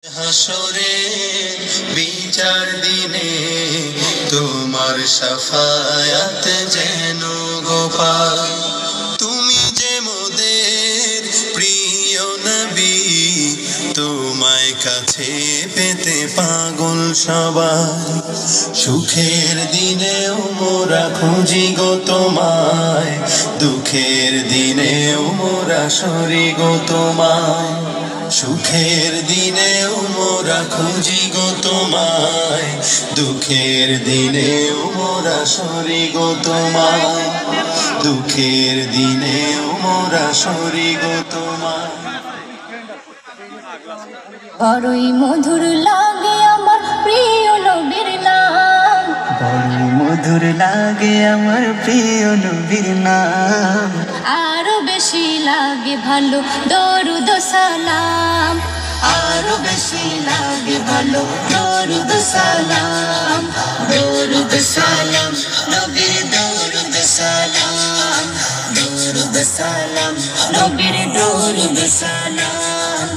হাসরে বিচার দিনে তোমার শাফায়াত যেন গোপাল। তুমি যে মোদের প্রিয় নবী, তোমায় কাছে পেতে পাগল সবাই। সুখের দিনেও মোরা খুঁজি গো তোমায়, দুঃখের দিনেও মোরা সরি গো তোমায়। সুখের দিনেও মোরা খুঁজি গো তোমায়, দুঃখের দিনেও মোরা সরি গো তোমায়। দুঃখের দিনেও মোরা সরি গো তোমায়। বড়ই মধুর লাগে আমার প্রিয় নবীর নাম, বড়ই মধুর লাগে আমার প্রিয় নবীর নাম। আরো বেশি লাগে ভালো দরুদ সালাম, আরো বেশি লাগে ভালো দরুদ সালাম। দরুদ সালাম নবীর দরুদ সালাম, দরুদ সালাম নবীর দরুদ সালাম।